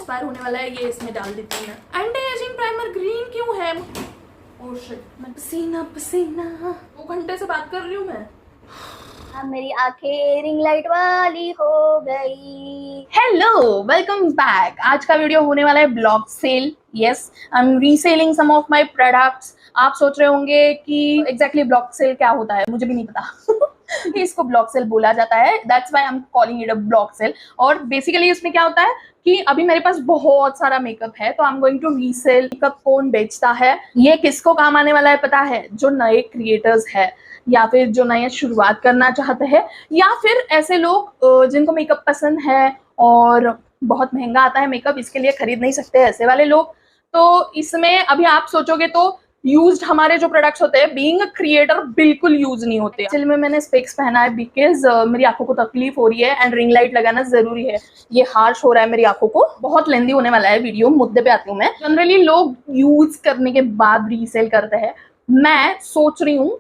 Expire होने वाला है, ये इसमें डाल देती हूँ मैं। एंटी एजिंग प्राइमर ग्रीन क्यों है? ओह शिट, मैं पसीना पसीना 2 घंटे से बात कर रही हूँ मैं। अब मेरी आंखें रिंग लाइट वाली हो गई। Hello, welcome back. आज का वीडियो होने वाला है blog sale. Yes, I am reselling some of my products. आप सोच रहे होंगे कि एग्जैक्टली ब्लॉग सेल क्या होता है, मुझे भी नहीं पता। इसको ब्लॉग सेल बोला जाता है, that's why I am calling it a blog sale. और बेसिकली इसमें क्या होता है कि अभी मेरे पास बहुत सारा मेकअप है, तो I am going to resell. Makeup कौन बेचता है, ये किसको काम आने वाला है पता है? जो नए क्रिएटर्स है, या फिर जो नया शुरुआत करना चाहते हैं, या फिर ऐसे लोग जिनको मेकअप पसंद है और बहुत महंगा आता है मेकअप, इसके लिए खरीद नहीं सकते, ऐसे वाले लोग। तो इसमें अभी आप सोचोगे तो यूज्ड हमारे जो प्रोडक्ट्स होते हैं, बीइंग अ क्रिएटर बिल्कुल यूज नहीं होते। एक्चुअली में मैंने स्पेक्स पहना है बिकॉज मेरी आंखों को तकलीफ हो रही है एंड रिंग लाइट लगाना जरूरी है। ये हार्श हो रहा है मेरी आंखों को। बहुत लेंदी होने वाला है वीडियो, मुद्दे पे आती हूँ मैं। जनरली लोग यूज करने के बाद रीसेल करते हैं। मैं सोच रही हूँ,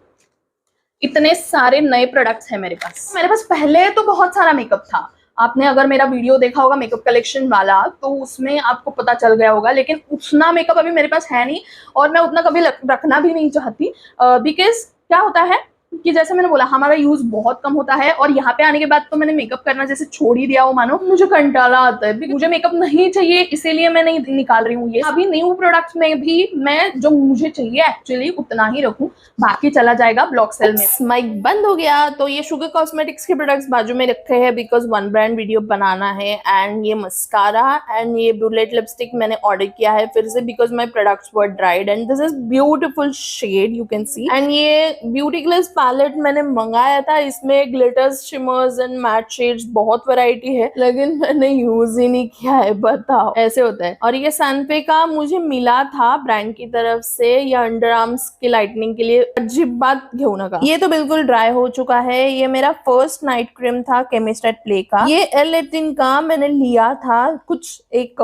इतने सारे नए प्रोडक्ट्स हैं मेरे पास पहले तो बहुत सारा मेकअप था। आपने अगर मेरा वीडियो देखा होगा मेकअप कलेक्शन वाला, तो उसमें आपको पता चल गया होगा। लेकिन उतना मेकअप अभी मेरे पास है नहीं, और मैं उतना कभी रखना भी नहीं चाहती। बिकॉज क्या होता है कि जैसे मैंने बोला, हमारा यूज बहुत कम होता है, और यहाँ पे आने के बाद तो मैंने मेकअप करना जैसे छोड़ ही दिया हो मानो। मुझे कंटाला आता है, मुझे मेकअप नहीं चाहिए, इसीलिए मैं नहीं निकाल रही हूँ ये। अभी न्यू प्रोडक्ट्स में भी मैं जो मुझे चाहिए एक्चुअली उतना ही रखूँ, बाकी चला जाएगा ब्लॉग सेल में। माइक बंद हो गया। तो ये शुगर कॉस्मेटिक्स के प्रोडक्ट्स बाजू में रखे हैं बिकॉज वन ब्रांड वीडियो बनाना है। एंड ये मस्कारा एंड ये ब्यूलेट लिपस्टिक मैंने ऑर्डर किया है फिर से, because my products were dried and this is beautiful shade you can see. And ये ब्यूटी ग्लिस पैलेट मैंने मंगाया था, इसमें glitters, shimmers and matte shades बहुत वैरायटी है, लेकिन मैंने यूज ही नहीं किया है। बताओ, ऐसे होता है। और ये सैनपे का मुझे मिला था ब्रांड की तरफ से, ये अंडर आर्म्स की लाइटनिंग के लिए। अजीब बात घेऊ नका। ये तो बिल्कुल ड्राई हो चुका है। ये मेरा फर्स्ट नाइट क्रीम था केमिस्ट एट प्ले का। ये L18 का मैंने लिया था, कुछ एक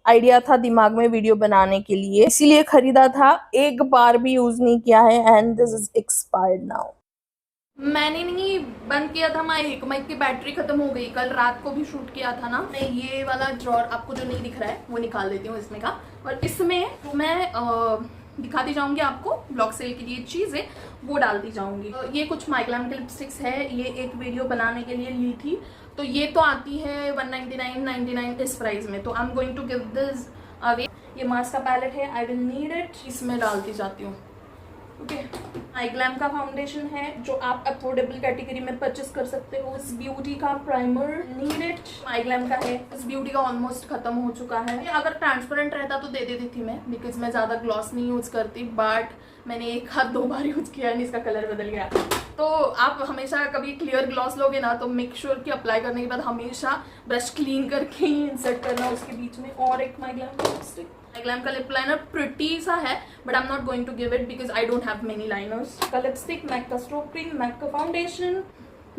आइडिया था दिमाग में वीडियो बनाने के लिए, इसीलिए खरीदा था। एक बार भी यूज नहीं किया है and this is expired now. मैंने नहीं बंद किया था माइक, की बैटरी खत्म हो गई। कल रात को भी शूट किया था ना। मैं ये वाला ड्रॉर आपको जो नहीं दिख रहा है वो निकाल देती हूँ इसमें का, और इसमें मैं दिखाती जाऊंगी आपको ब्लॉग सेल के लिए चीजें, वो डालती जाऊंगी। ये कुछ माइग्लैम के लिपस्टिक्स है, ये एक वीडियो बनाने के लिए ली थी। तो ये तो आती है 199.99 इस प्राइस में, तो I am going to give this away. ये मास्क का पैलेट है, आई विल नीड इट, इसमें डालती जाती हूँ। ओके, माइग्लैम का फाउंडेशन है जो आप अफोर्डेबल कैटेगरी में परचेस कर सकते हो। इस ब्यूटी का प्राइमर नीड इट, माइग्लैम का है। इस ब्यूटी का ऑलमोस्ट खत्म हो चुका है। अगर ट्रांसपेरेंट रहता तो दे देती थी मैं, बिकॉज मैं ज्यादा ग्लॉस नहीं यूज करती, बट मैंने 1 हाथ 2 बार यूज किया है, इसका कलर बदल गया। तो आप हमेशा कभी क्लियर ग्लॉस लोगे ना, तो मेक श्योर कि अप्लाई करने के बाद हमेशा ब्रश क्लीन करके ही इंसर्ट करना उसके बीच में। और एक माइग्लैम का लिपस्टिक, माइग्लैम का लिप लाइनर प्रिटी सा है, but I am not going to give it because I don't have many liners. का लिपस्टिक, मैक का स्ट्रोक क्रीम, मैक का फाउंडेशन,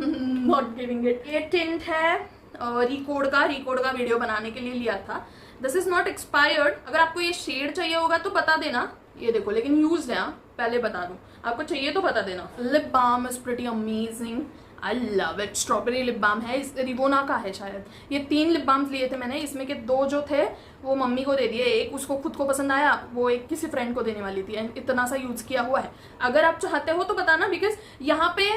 नॉट गिविंग इट। ये टिंट है रिकोड का वीडियो बनाने के लिए लिया था। This is not expired. अगर आपको ये शेड चाहिए होगा तो बता देना। ये देखो, लेकिन यूज है, पहले बता दूं, आपको चाहिए तो बता देना। Lip balm is pretty amazing, I love it. Strawberry lip balm है, इस रिबोना का है शायद। ये 3 लिप बाम्स लिए थे मैंने, इसमें के 2 जो थे वो मम्मी को दे दिए, एक उसको खुद को पसंद आया, वो एक किसी फ्रेंड को देने वाली थी। एंड इतना सा यूज किया हुआ है। अगर आप चाहते हो तो बताना, बिकॉज यहाँ पे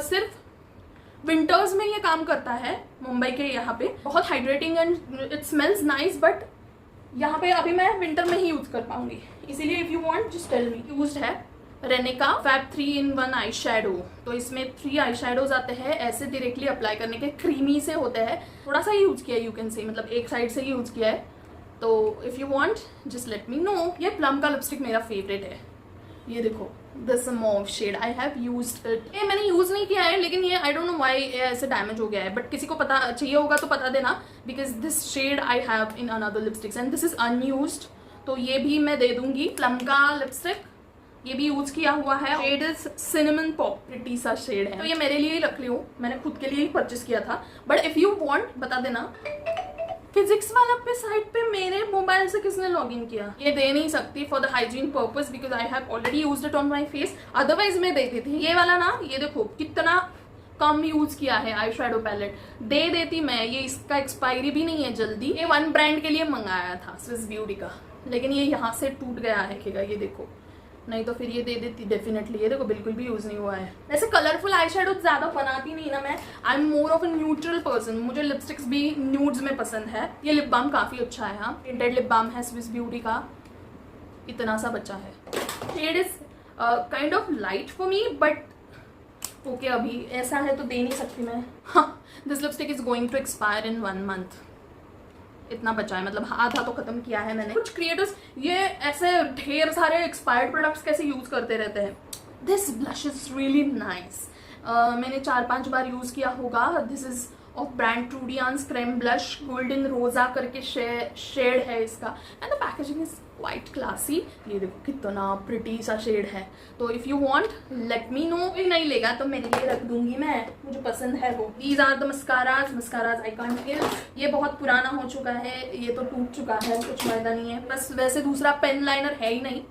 सिर्फ विंटर्स में ये काम करता है। मुंबई के यहाँ पे बहुत hydrating and it smells nice, but यहाँ पे अभी मैं विंटर में ही यूज कर पाऊंगी, इसीलिए if you want just tell me. Used है रेने का फैब 3-in-1 आई शेडो। तो इसमें 3 आई शेडोज आते हैं, ऐसे डायरेक्टली अप्लाई करने के, क्रीमी से होते हैं। थोड़ा सा ही यूज किया है, यू कैन सी, मतलब एक साइड से ही यूज किया है। तो if you want just let me know. ये प्लम का लिपस्टिक मेरा फेवरेट है। ये देखो, this mauve shade, I have used it. ये मैंने यूज नहीं किया है, लेकिन ये आई डोंट नो व्हाई ऐसे डैमेज हो गया है, बट किसी को पता चाहिए होगा तो बता देना, because this shade I have in another lipsticks and this is unused, तो ये भी मैं दे दूंगी। प्लम का लिपस्टिक, ये भी यूज किया हुआ है। Shade is cinnamon pop, pretty सा शेड है। तो ये मेरे लिए ही रख ली हूँ, मैंने खुद के लिए ही परचेस किया था, बट इफ यू वांट बता देना। फिजिक्स वाला पे साइट पे मेरे मोबाइल से किसने लॉगिन किया? ये दे नहीं सकती for the hygiene purpose because I have already used it on my face, otherwise मैं देती थी। ये वाला ना, ये देखो कितना कम यूज किया है आई शेडो पैलेट, दे देती मैं, ये इसका एक्सपायरी भी नहीं है जल्दी। ये वन ब्रांड के लिए मंगाया था स्विस ब्यूटी का, लेकिन ये यहाँ से टूट गया है, ये देखो, नहीं तो फिर ये दे देती डेफिनेटली। ये देखो बिल्कुल भी यूज नहीं हुआ है। वैसे कलरफुल आई शेडो ज्यादा बनाती नहीं ना मैं, I am more of a neutral person, मुझे लिपस्टिक्स भी न्यूड्स में पसंद है। ये लिप बाम काफी अच्छा है, हाँ टिंटेड लिप बाम है स्विस ब्यूटी का, इतना सा बचा है। Shade is kind of light for me but okay, अभी ऐसा है तो दे नहीं सकती मैं। हाँ, this lipstick is going to expire in 1 month, इतना बचा है, मतलब आधा तो खत्म किया है मैंने। कुछ क्रिएटर्स ये ऐसे ढेर सारे एक्सपायर्ड प्रोडक्ट्स कैसे यूज करते रहते हैं। This blush is really nice, मैंने 4-5 बार यूज किया होगा। दिस इज ऑफ ब्रांड ट्रूडियंस क्रेम ब्लश, गोल्डन रोजा करके शेड है इसका, and the packaging is quite classy. ये देखो कितना प्रिटी सा शेड है। तो if you want let me know. नहीं लेगा तो मेरे लिए रख दूंगी मैं, मुझे पसंद है वो। These are the mascaras I can't give. ये बहुत पुराना हो चुका है, ये तो टूट चुका है, कुछ फायदा नहीं है। बस वैसे दूसरा पेन लाइनर है ही नहीं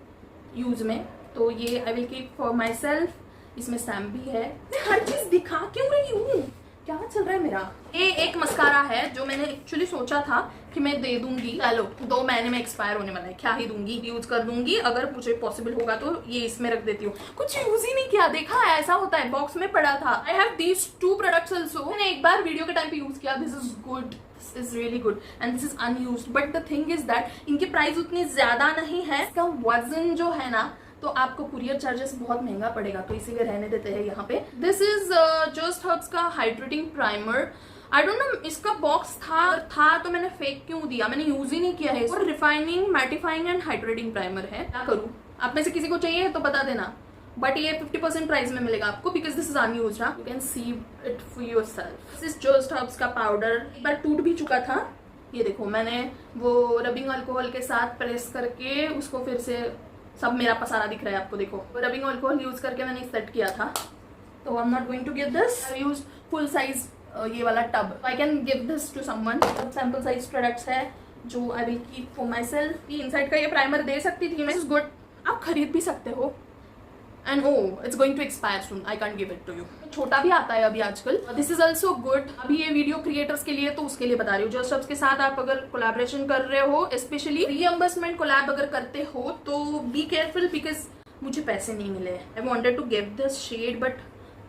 यूज में, तो ये आई will keep for my self. इसमें स्टैम्प भी है। मैं हर चीज दिखा क्यों रही हूँ, क्या चल रहा है मेरा। ये एक मस्कारा है जो मैंने एक्चुअली सोचा था कि मैं दे दूंगी, चलो 2 महीने में एक्सपायर होने वाला है, क्या ही दूंगी, यूज कर दूंगी, अगर मुझे पॉसिबल होगा तो ये इसमें रख देती हूँ। कुछ यूज ही नहीं किया, देखा ऐसा होता है, बॉक्स में पड़ा था। I have these 2 products also, मैंने एक बार वीडियो के टाइम पे यूज किया। This is good, this is really good and this is unused, but the thing is that इनकी प्राइस उतनी ज्यादा नहीं है। इसका वजन जो है ना, तो आपको कुरियर चार्जेस बहुत महंगा पड़ेगा, तो इसीलिए रहने देते हैं यहाँ पे। दिस इज जस्ट हर्ब्स का hydrating primer. I don't no इसका बॉक्स था तो मैंने फेक क्यों दिया, मैंने यूज ही नहीं किया है। और refining, mattifying and hydrating primer है। क्या करूँ, आप में से किसी को चाहिए तो बता देना, बट ये 50% प्राइस में मिलेगा आपको, because this is unused, you can see it for yourself. This is just Herbs का पाउडर, एक बार टूट भी चुका था। ये देखो मैंने वो रबिंग अल्कोहल के साथ प्रेस करके उसको फिर से, सब मेरा पसारा दिख रहा है आपको, देखो रबिंग अल्कोहल यूज करके मैंने सेट किया था। तो I am not going to give this, I use full size ये वाला tub, I can give this to someone. Sample size products है जो I will keep for my Insight का ये प्राइमर दे सकती थी मैं, इज गुड, आप खरीद भी सकते हो। And it's going to expire soon, I can't give it to you. छोटा भी आता है अभी आजकल। दिस इज ऑल्सो गुड, अभी ये वीडियो क्रिएटर्स के लिए तो उसके लिए बता रही हूँ। जस्ट हर्ब्स के साथ आप अगर कोलैबोरेशन कर रहे हो, स्पेशली रीएम्बर्समेंट कोलैब अगर करते हो, तो बी केयरफुल, बिकॉज मुझे पैसे नहीं मिले। I wanted to give this shade but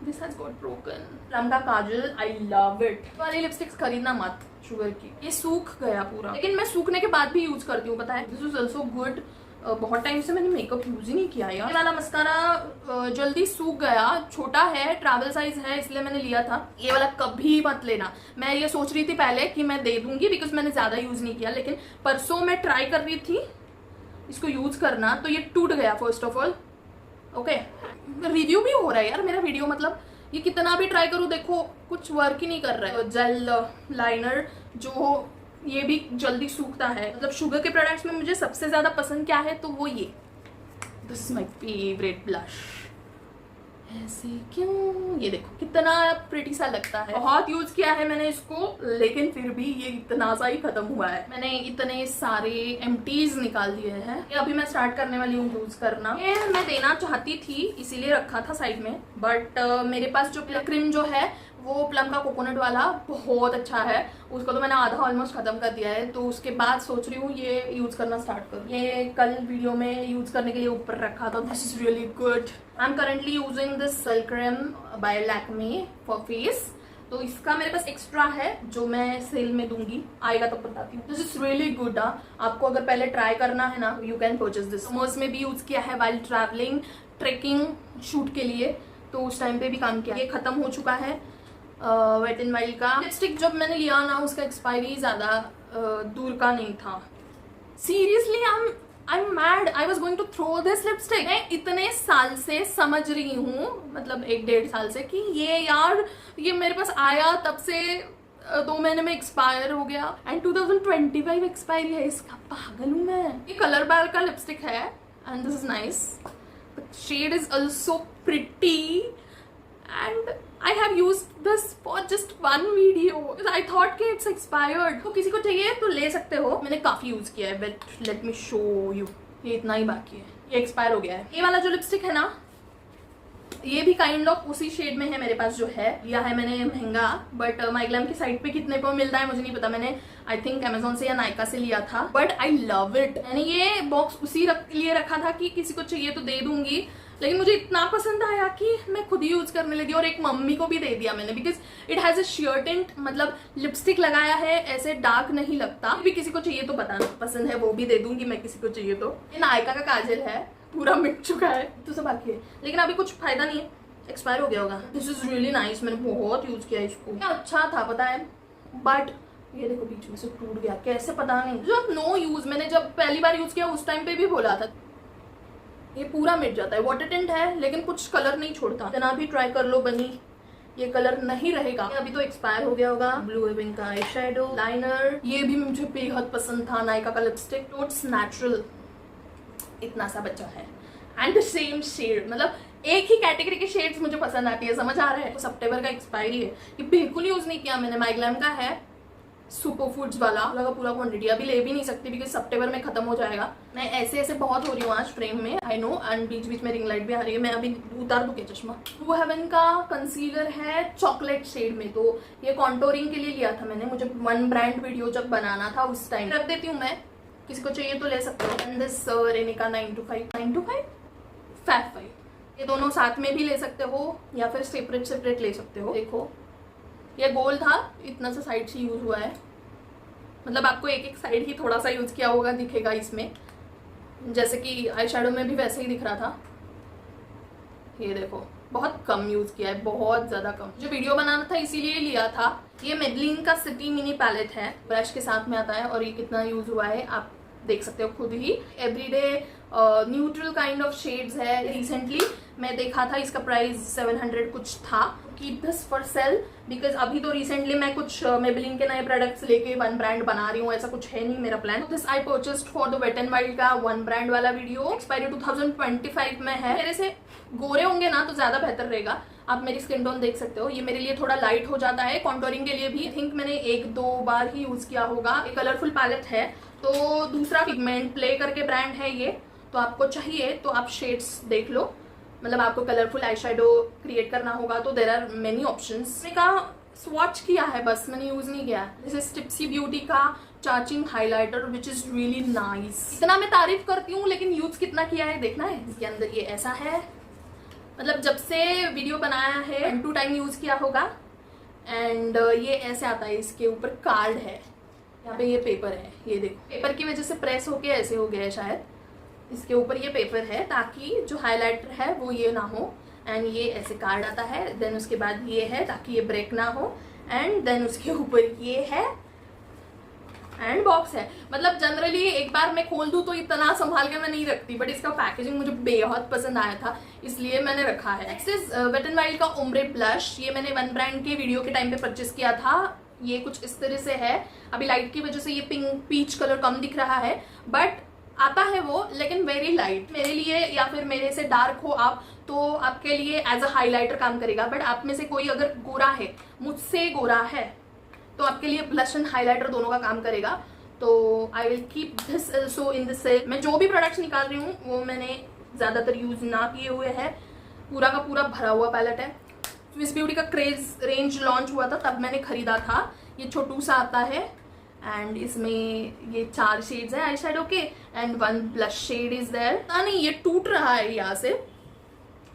this has got broken. Plum का काजल, आई लव इट। वाली लिपस्टिक्स खरीदना मत शुगर की, ये सूख गया पूरा, लेकिन मैं सूखने के बाद भी यूज करती हूँ, पता है। दिस इज ऑल्सो गुड, बहुत टाइम से मैंने मेकअप यूज ही नहीं किया यार। ये वाला मस्कारा जल्दी सूख गया, छोटा है, ट्रैवल साइज है, इसलिए मैंने लिया था। ये वाला कभी मत लेना, मैं ये सोच रही थी पहले कि मैं दे दूंगी, बिकॉज मैंने ज्यादा यूज नहीं किया, लेकिन परसों मैं ट्राई कर रही थी इसको यूज करना, तो ये टूट गया first of all. Okay, review भी हो रहा है यार मेरा वीडियो, मतलब ये कितना भी ट्राई करूँ, देखो कुछ वर्क ही नहीं कर रहा है। जेल लाइनर जो ये भी जल्दी सूखता है, मतलब शुगर के प्रोडक्ट्स में मुझे सबसे ज्यादा पसंद क्या है, तो वो ये, this is my favourite blush. ऐसे क्यों, ये देखो कितना प्रिटी सा लगता है। बहुत यूज किया है मैंने इसको, लेकिन फिर भी ये इतना सा ही खत्म हुआ है। मैंने इतने सारे एम्प्टीज निकाल दिए हैं, ये अभी मैं स्टार्ट करने वाली हूँ यूज करना। ये मैं देना चाहती थी, इसीलिए रखा था साइड में, बट मेरे पास जो क्रीम जो है वो प्लम का कोकोनट वाला बहुत अच्छा है, उसको तो मैंने आधा ऑलमोस्ट खत्म कर दिया है, तो उसके बाद सोच रही हूँ ये यूज करना स्टार्ट करूँ। ये कल वीडियो में यूज करने के लिए ऊपर रखा था। This is really good. I am currently using this cell cream by Lakme for face, तो इसका मेरे पास एक्स्ट्रा है जो मैं सेल में दूंगी, आएगा तो बताती हूँ। This is really good. आपको अगर पहले ट्राई करना है ना, you can purchase this. Summers में भी यूज किया है वाइल ट्रैवलिंग, ट्रेकिंग शूट के लिए, तो उस टाइम पे भी काम किया। ये खत्म हो चुका है वेट एंड वाइल्ड का लिपस्टिक। जब मैंने लिया ना, उसका एक्सपायरी ज्यादा दूर का नहीं था। Seriously I am mad, I was going to throw this lipstick. मैं इतने साल से समझ रही हूँ, मतलब 1-1.5 साल से, कि ये यार ये मेरे पास आया तब से 2 महीने में एक्सपायर हो गया, एंड 2025 एक्सपायरी है इसका। पागल हूँ मैं। ये कलर बार का लिपस्टिक है and this is nice, the shade is also pretty and I have used this for just one video because I thought कि it's expired, तो किसी को चाहिए तो ले सकते हो। मैंने काफी यूज किया है, but let me show you। ये इतना ही बाकी है, ये एक्सपायर हो गया है। ये वाला जो लिपस्टिक है ना, ये भी काइंड ऑफ उसी शेड में है मेरे पास, जो है लिया है मैंने महंगा, बट माइग्लैम की साइट पे कितने को मिलता है मुझे नहीं पता। मैंने आई थिंक अमेजोन से या नायका से लिया था, बट आई लव इट। मैंने ये बॉक्स उसी लिए रखा था कि किसी को चाहिए तो दे दूंगी, लेकिन मुझे इतना पसंद आया कि मैं खुद ही यूज करने लगी और एक मम्मी को भी दे दिया मैंने, because it has a share tint, मतलब लिपस्टिक लगाया है, ऐसे डार्क नहीं लगता। भी किसी को चाहिए तो बताना, पसंद है वो भी दे दूंगी मैं किसी को चाहिए तो। ये नायका का काजल है, पूरा मिट चुका है तो सब बाकी है, लेकिन अभी कुछ फायदा नहीं है, एक्सपायर हो गया होगा। दिस इज रियली नाइस, मैंने बहुत यूज किया इसको, अच्छा था पता है, बट ये देखो बीच में से टूट गया, कैसे पता नहीं। जब नो यूज, मैंने जब पहली बार यूज किया उस टाइम पे भी बोला था, ये पूरा मिट जाता है। वाटर टिंट है लेकिन कुछ कलर नहीं छोड़ता, इतना भी ट्राई कर लो बनी, ये कलर नहीं रहेगा। अभी तो एक्सपायर हो गया होगा। ब्लू हेवन का आई शेडो लाइनर, ये भी मुझे बेहद पसंद था, नायका का लिपस्टिक, टोट्स नेचुरल, इतना सा बच्चा है एंड द सेम शेड, मतलब एक ही कैटेगरी के शेड्स मुझे पसंद आती है, समझ आ रहा है। तो सितंबर का एक्सपायरी है, ये बिल्कुल यूज नहीं किया मैंने। माइग्लैम का है सुपर फूड्स वाला, लगा पूरा क्वांटिटी, अभी ले भी नहीं सकती बिकॉज सितंबर में खत्म हो जाएगा। मैं ऐसे ऐसे बहुत हो रही हूँ आज फ्रेम में, आई नो, एंड बीच बीच में रिंग लाइट भी आ रही है। मैं अभी उतार दूँ क्या चश्मा। ब्लू हेवन का कंसीलर है चॉकलेट शेड में, तो ये कॉन्टोरिंग के लिए लिया था मैंने, मुझे वन ब्रांड वीडियो जब बनाना था उस टाइम। रख देती हूँ मैं, किसी को चाहिए तो ले सकते हो। एंड दिस रेनिका 925 5 ये दोनों साथ में भी ले सकते हो या फिर सेपरेट ले सकते हो। देखो ये गोल था, इतना सा साइड से यूज हुआ है, मतलब आपको एक एक साइड ही थोड़ा सा यूज किया होगा दिखेगा इसमें, जैसे कि आई शेडो में भी वैसे ही दिख रहा था। ये देखो बहुत कम यूज किया है, बहुत ज्यादा कम। जो वीडियो बनाना था इसीलिए लिया था। ये मेबलिन का सिटी मिनी पैलेट है, ब्रश के साथ में आता है, और ये कितना यूज हुआ है आप देख सकते हो खुद ही। Everyday neutral kind of shades है। रिसेंटली मैं देखा था, इसका प्राइस 700 कुछ था। Keep this for sale, because अभी तो रिसेंटली मैं कुछ मेबलिन के नए प्रोडक्ट्स लेके वन ब्रांड बना रही हूँ, ऐसा कुछ है नहीं मेरा plan. This I purchased for the Wet and Wild का वन ब्रांड वाला वीडियो, एक्सपायरी 2025 में है। मेरे से गोरे होंगे ना तो ज्यादा बेहतर रहेगा, आप मेरी स्किन टोन देख सकते हो। ये मेरे लिए थोड़ा लाइट हो जाता है, कॉन्टोरिंग के लिए भी। आई थिंक मैंने 1-2 बार ही यूज किया होगा। एक कलरफुल पैलेट है, तो दूसरा पिगमेंट प्ले करके ब्रांड है ये, तो आपको चाहिए तो आप शेड्स देख लो, मतलब आपको कलरफुल आई शेडो क्रिएट करना होगा तो देर आर मेनी ऑप्शंस। मैंने कहा स्वॉच किया है बस, मैंने यूज नहीं किया। दिस इज टिप्सी ब्यूटी का charging highlighter which is really nice. इतना मैं तारीफ करती हूँ लेकिन यूज कितना किया है देखना है। इसके अंदर ये ऐसा है, मतलब जब से वीडियो बनाया है 1-2 टाइम यूज किया होगा। एंड ये ऐसे आता है, इसके ऊपर कार्ड है, यहाँ पे ये पेपर है, ये देखो पेपर की वजह से प्रेस होके ऐसे हो गया है शायद। इसके ऊपर ये पेपर है ताकि जो हाइलाइटर है वो ये ना हो, एंड ये ऐसे कार्ड आता है। देन उसके बाद ये है ताकि ये ब्रेक ना हो, एंड देन उसके ऊपर ये है एंड बॉक्स है। मतलब जनरली एक बार मैं खोल दूं तो इतना संभाल के मैं नहीं रखती, बट इसका पैकेजिंग मुझे बेहद पसंद आया था इसलिए मैंने रखा है। Next is Wet and Wild का ओम्ब्रे ब्लश, ये मैंने वन ब्रांड के वीडियो के टाइम पे परचेस किया था। ये कुछ इस तरह से है, अभी लाइट की वजह से ये पिंक पीच कलर कम दिख रहा है, बट आता है वो, लेकिन वेरी लाइट। मेरे लिए या फिर मेरे से डार्क हो आप तो आपके लिए एज अ हाइलाइटर काम करेगा, बट आप में से कोई अगर गोरा है, मुझसे गोरा है, तो आपके लिए ब्लश एंड हाइलाइटर दोनों का काम करेगा। तो I will keep this also in this sale. मैं जो भी प्रोडक्ट्स निकाल रही हूँ वो मैंने ज्यादातर यूज ना किए हुए हैं, पूरा का पूरा भरा हुआ पैलेट है। स्विस ब्यूटी का क्रेज रेंज लॉन्च हुआ था तब मैंने खरीदा था। ये छोटू सा आता है एंड इसमें ये 4 शेड्स है आई शेडो के, and 1 blush shade is there. पता नहीं ये टूट रहा है यहाँ से,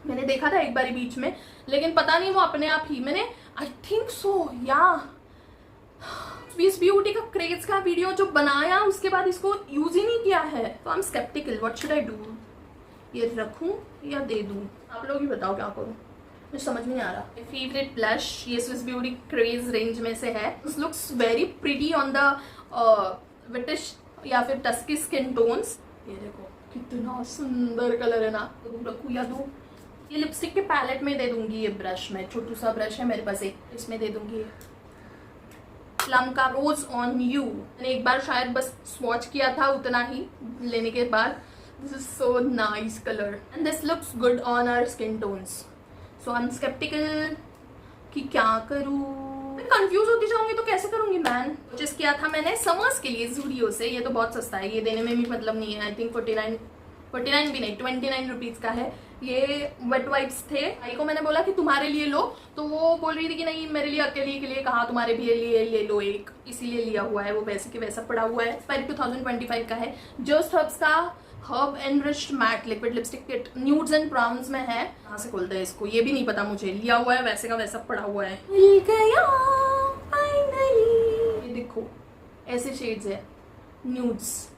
मैंने देखा था एक बार बीच में, लेकिन पता नहीं वो अपने आप ही, मैंने आई थिंक सो या स्विस ब्यूटी का क्रेज का वीडियो जो बनाया उसके बाद इसको यूज ही नहीं किया है, तो I am sceptical what should I do. ये रखूं या दे दूं, आप लोग ही बताओ क्या करूं, मुझे समझ नहीं आ रहा। फेवरेट ब्लश ये स्विस ब्यूटी क्रेज रेंज में से है। This looks very pretty on the whitish या फिर टस्की स्किन टोन्स। ये देखो कितना सुंदर कलर है ना, रखूं या दूं। ये लिपस्टिक के पैलेट में दे दूंगी, ये ब्रश में छोटू सा ब्रश है मेरे पास एक, इसमें दे दूंगी। प्लम का रोज ऑन यू, मैंने एक बार शायद बस स्वॉच किया था उतना ही लेने के बाद। This is so nice colour and this looks good on our skin tones, so I am sceptical कि क्या करूँ। मैं कंफ्यूज होती जाऊंगी तो कैसे करूंगी मैन। परचेस किया था मैंने समर्स के लिए जूडियो से, ये तो बहुत सस्ता है, ये देने में भी मतलब नहीं है। आई थिंक 49 49 भी नहीं, 29 रुपीज़ का है। ये वेट वाइप्स थे। भाई को मैंने बोला कि तुम्हारे लिए लो, तो वो बोल रही थी कि नहीं मेरे लिए अकेले के लिए कहाँ, तुम्हारे भी लिए ले लो एक, इसीलिए लिया हुआ है। वो वैसे के वैसा पड़ा हुआ है। एक्सपायरी 2025 का है। जस्ट हर्ब्स का herb enriched matte liquid lipstick kit nudes and browns में है। कहाँ से खोलते हैं इसको ये भी नहीं पता मुझे। लिया हुआ है वैसे का वैसा पड़ा हुआ है। मिल गया फाइनली। ये देखो ऐसे शेड्स है, nudes,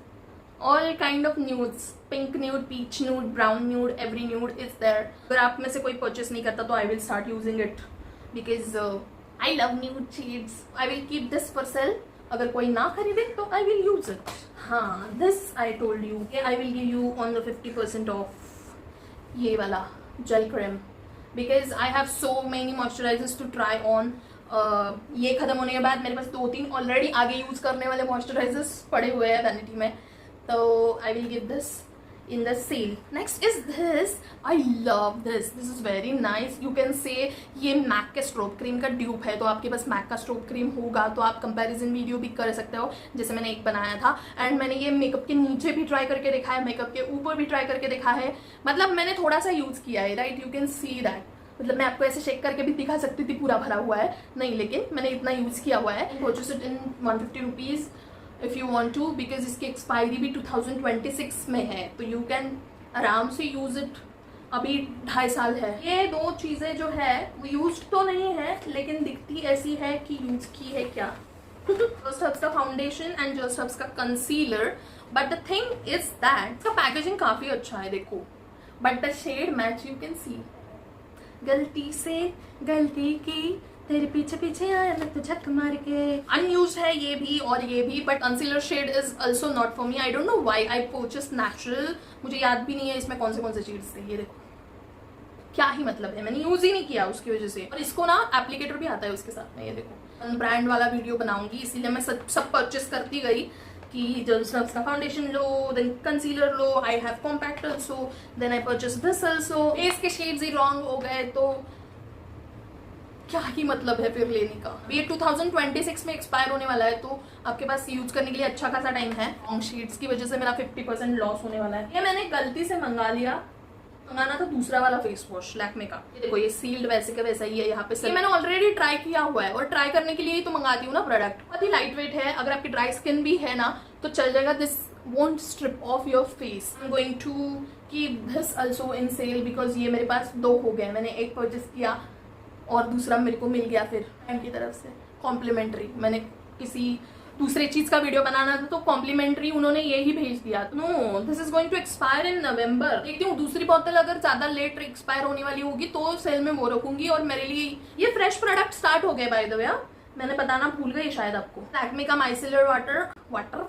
all kind of nudes, pink nude, peach nude, brown nude, every nude is there. अगर आप में से कोई परचेस नहीं करता तो I will start using it because I love nude shades. I will keep this for sale. अगर कोई ना खरीदे तो आई विल यूज इट। हाँ, this I told you I will give you on the 50% off ये वाला gel cream because I have so many moisturisers to try on. ये खत्म होने के बाद मेरे पास 2-3 ऑलरेडी आगे यूज करने वाले मॉइस्चराइजर्स पड़े हुए हैं वैनिटी में, तो I will give this in the sale. Next is this. I love this. This is very nice. You can say ये मैक के स्ट्रोब क्रीम का ड्यूप है, तो आपके पास मैक का स्ट्रोब क्रीम होगा तो आप कंपैरिजन वीडियो भी कर सकते हो, जैसे मैंने एक बनाया था। एंड मैंने ये मेकअप के नीचे भी ट्राई करके देखा है, मेकअप के ऊपर भी ट्राई करके देखा है। मतलब मैंने थोड़ा सा यूज़ किया है, right, you can see that. मतलब मैं आपको ऐसे शेक करके भी दिखा सकती थी पूरा भरा हुआ है, नहीं, लेकिन मैंने इतना यूज़ किया हुआ है। Purchase it in 150 rupees if you want to, because इसकी एक्सपायरी भी 2026 में है, तो यू कैन आराम से यूज इट। अभी 2.5 साल है। ये दो चीजें जो है वो यूज तो नहीं है, लेकिन दिखती ऐसी है कि यूज की है क्या। जस्ट हर्ब्स का फाउंडेशन एंड जस्ट हर्ब्स का concealer, but the thing is that इसका पैकेजिंग काफी अच्छा है, देखो, but the shade match you can see. गलती से गलती की, तेरे पीछे पीछे आया मैं तो झक मार के। अनयूज्ड है ये भी और ये भी, but concealer shade is also not for me. I don't know why I purchase natural. मुझे याद भी नहीं है इसमें कौन से शेड्स थे। ये देखो क्या ही मतलब है, मैंने यूज ही नहीं किया उसकी वजह से। और इसको ना एप्लीकेटर भी आता है उसके साथ में। ये देखो ब्रांड वाला वीडियो बनाऊंगी, इसीलिए मैं सब परचेस करती गई कि जस्ट हर्ब्स का फाउंडेशन लो, देन कंसीलर लो, I have compact also, then I purchase this also. इसके शेड्स ही रॉन्ग हो गए तो क्या ही मतलब है फिर लेने का। ये 2026 में एक्सपायर होने वाला है, तो आपके पास यूज करने के लिए अच्छा खासा टाइम है। रॉन्ग शेड्स की वजह से मेरा 50% लॉस होने वाला है। ये मैंने गलती से मंगाना था दूसरा वाला फेस वॉश लैक्मे का। ये देखो ये सील्ड वैसे का वैसा ही है यहाँ पे। ये मैंने ऑलरेडी ट्राई किया हुआ है, और ट्राई करने के लिए ही तो मंगाती हूँ ना प्रोडक्ट। बहुत ही लाइट वेट है, अगर आपकी ड्राई स्किन भी है ना तो चल जाएगा। This won't strip off your face. I'm going to keep this also in sale because ये मेरे पास 2 हो गए। मैंने एक परचेस किया और दूसरा मेरे को मिल गया फिर बैंक की तरफ से कॉम्प्लीमेंट्री। मैंने किसी दूसरे चीज का वीडियो बनाना था तो कॉम्प्लीमेंट्री उन्होंने ये ही भेज दिया। No, this is going to expire in November. देखती हूँ दूसरी बोतल अगर ज्यादा लेट एक्सपायर होने वाली होगी तो सेल में वो रखूंगी। और मेरे लिए ये फ्रेश प्रोडक्ट स्टार्ट हो गए बाय द वे, मैंने बताना भूल गई शायद आपको। लैक्मे का माइसेलर वाटर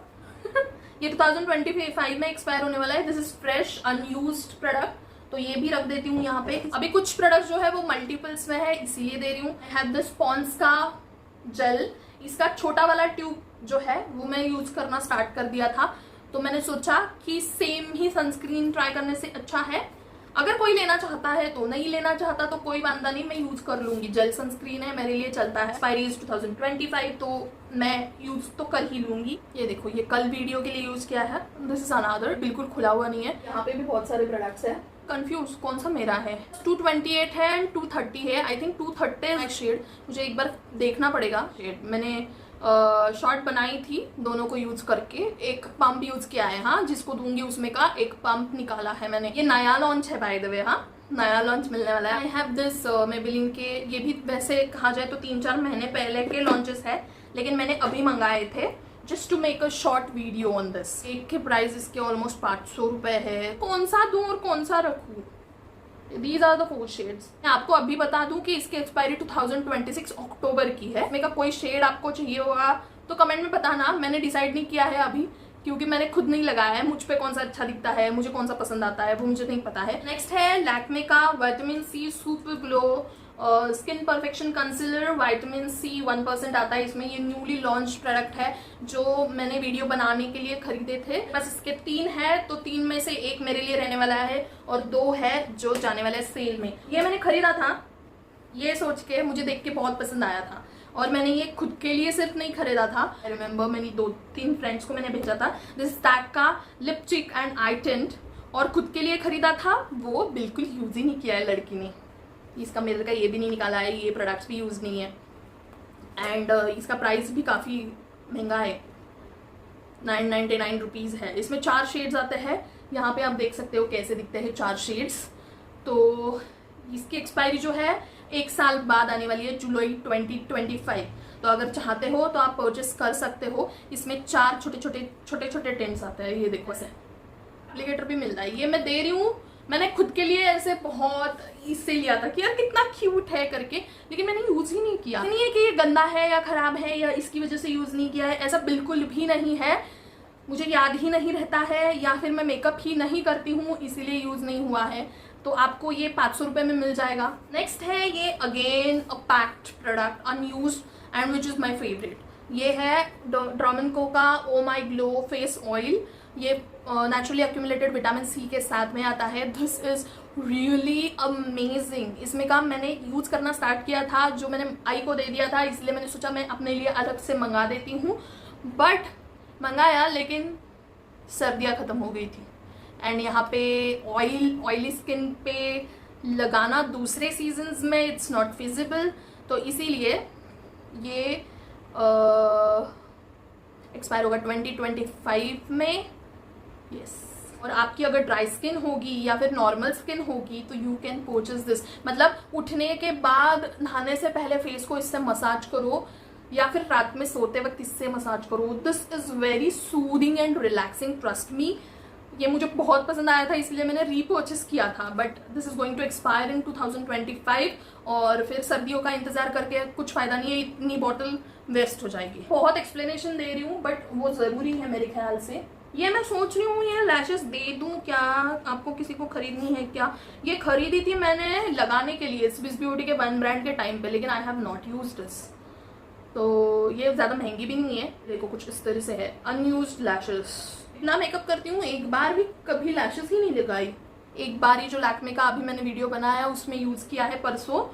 ये 2025 में एक्सपायर होने वाला है। This is fresh unused product, तो ये भी रख देती हूँ यहाँ पे। अभी कुछ प्रोडक्ट जो है वो मल्टीपल्स में है, इसीलिए दे रही हूँ। आई हैव दिस पॉन्ड्स का जेल, इसका छोटा वाला ट्यूब जो है वो मैं यूज करना स्टार्ट कर दिया था, तो मैंने सोचा कि सेम ही सनस्क्रीन ट्राई करने से अच्छा है। अगर कोई लेना चाहता है तो, नहीं लेना चाहता तो कोई बांधा नहीं, मैं यूज कर लूंगी। जेल सनस्क्रीन है, मेरे लिए चलता है। एक्सपायरी इज 2025, तो मैं यूज तो कर ही लूंगी। ये देखो ये कल वीडियो के लिए यूज किया है। दिस इज अनदर, बिल्कुल खुला हुआ नहीं है। यहाँ पे भी बहुत सारे प्रोडक्ट्स है। कंफ्यूज कौन सा मेरा है। 228 है एंड 230 है। आई थिंक 230 है शेड, मुझे एक बार देखना पड़ेगा शेड। मैंने शॉर्ट बनाई थी दोनों को यूज करके। एक पंप यूज किया है, हाँ, जिसको दूंगी उसमें का एक पंप निकाला है मैंने। ये नया लॉन्च है बाय द वे, हाँ, नया लॉन्च मिलने वाला है। आई हैव दिस मेबेलिन के, ये भी वैसे कहा जाए तो 3-4 महीने पहले के लॉन्चेस है, लेकिन मैंने अभी मंगाए थे just to make a short video on this. एक के प्राइस इसके ऑलमोस्ट 500 रुपए है। कौन सा दूं और कौन सा रखूं? These are the 4 shades। मैं आपको अभी बता दूं कि इसकी एक्सपायरी 2026 अक्टूबर की है। मेरा कोई शेड आपको चाहिए होगा तो कमेंट में बताना। मैंने डिसाइड नहीं किया है अभी, क्योंकि मैंने खुद नहीं लगाया है। मुझ पे कौन सा अच्छा दिखता है, मुझे कौन सा पसंद आता है, वो मुझे नहीं पता है। नेक्स्ट है लैक्मे का vitamin C super glow skin perfection concealer. Vitamin C 1% आता है इसमें। ये न्यूली लॉन्च प्रोडक्ट है जो मैंने वीडियो बनाने के लिए खरीदे थे। बस इसके 3 है, तो 3 में से 1 मेरे लिए रहने वाला है और 2 है जो जाने वाला है सेल में। ये मैंने खरीदा था ये सोच के, मुझे देख के बहुत पसंद आया था, और मैंने ये खुद के लिए सिर्फ नहीं खरीदा था। आई रिमेम्बर मैंने 2-3 फ्रेंड्स को मैंने भेजा था। दिस टैग का लिप चिक एंड आई टिंट, और खुद के लिए ख़रीदा था वो बिल्कुल यूज़ ही नहीं किया है लड़की ने। इसका मिरर का ये भी नहीं निकाला है, ये प्रोडक्ट्स भी यूज़ नहीं है एंड इसका प्राइस भी काफ़ी महंगा है, 999 रुपीज़ है। इसमें 4 शेड्स आते हैं, यहाँ पे आप देख सकते हो कैसे दिखते हैं 4 शेड्स। तो इसकी एक्सपायरी जो है 1 साल बाद आने वाली है, जुलाई 2025। तो अगर चाहते हो तो आप परचेस कर सकते हो। इसमें 4 छोटे छोटे टेंट्स आते हैं, ये देखो ऐसे एप्लीकेटर भी मिलता है। ये मैं दे रही हूँ, मैंने खुद के लिए ऐसे बहुत इससे लिया था कि यार कितना क्यूट है करके, लेकिन मैंने यूज़ ही नहीं किया। नहीं है कि ये गंदा है या ख़राब है या इसकी वजह से यूज़ नहीं किया है, ऐसा बिल्कुल भी नहीं है। मुझे याद ही नहीं रहता है या फिर मैं मेकअप ही नहीं करती हूँ इसीलिए यूज़ नहीं हुआ है। तो आपको ये 500 रुपये में मिल जाएगा। नेक्स्ट है ये again a packed product, unused and which is my favourite. ये है ड्रामेनको का ओ माई ग्लो फेस ऑयल। ये नेचुरली एक्यूमुलेटेड विटामिन सी के साथ में आता है। This is really amazing. इसमें का मैंने यूज़ करना स्टार्ट किया था, जो मैंने आई को दे दिया था, इसलिए मैंने सोचा मैं अपने लिए अलग से मंगा देती हूँ। बट मंगाया लेकिन सर्दियाँ ख़त्म हो गई थी एंड यहाँ पे ऑयली स्किन पे लगाना दूसरे सीजन्स में इट्स नॉट फिजिबल। तो इसीलिए ये एक्सपायर होगा 2025 में। यस और आपकी अगर ड्राई स्किन होगी या फिर नॉर्मल स्किन होगी तो यू कैन परचेज दिस। मतलब उठने के बाद नहाने से पहले फेस को इससे मसाज करो या फिर रात में सोते वक्त इससे मसाज करो। This is very soothing and relaxing, trust me. ये मुझे बहुत पसंद आया था इसलिए मैंने रीपर्चेस किया था। But this is going to expire in 2025 और फिर सर्दियों का इंतज़ार करके कुछ फ़ायदा नहीं है, इतनी बॉटल वेस्ट हो जाएगी। बहुत एक्सप्लेनेशन दे रही हूँ बट वो ज़रूरी है मेरे ख्याल से। ये मैं सोच रही हूँ ये लैशेस दे दूँ क्या, आपको किसी को खरीदनी है क्या? ये खरीदी थी मैंने लगाने के लिए स्विस ब्यूटी के वन ब्रांड के टाइम पे, लेकिन I have not used this. तो ये ज़्यादा महंगी भी नहीं है। देखो कुछ इस तरह से है, अनयूज्ड लैशेस। इतना मेकअप करती हूँ एक बार भी कभी लैशेस ही नहीं लगाई। एक बार ही जो लैक्मे का अभी मैंने वीडियो बनाया उसमें यूज़ किया है परसों।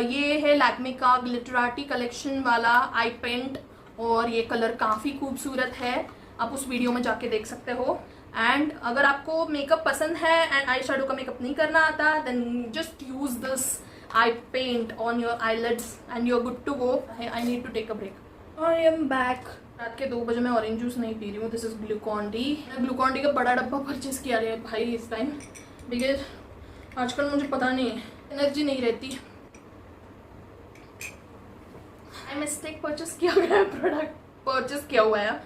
ये है लैक्मे का ग्लिटराटी कलेक्शन वाला आई पेंट और ये कलर काफ़ी खूबसूरत है, आप उस वीडियो में जाके देख सकते हो। एंड अगर आपको मेकअप पसंद है एंड आई शेडो का मेकअप नहीं करना आता then just use this eye paint on your eyelids and you are good to go. I need to take a break. I am back. रात के 2 बजे मैं ऑरेंज जूस नहीं पी रही हूँ। This is Glucon D. मैं Glucon D का बड़ा डब्बा परचेज किया है भाई इस टाइम, बिकॉज आजकल मुझे पता नहीं एनर्जी नहीं रहती। आई मिस्टेक परचेस किया गया प्रोडक्ट परचेस किया हुआ है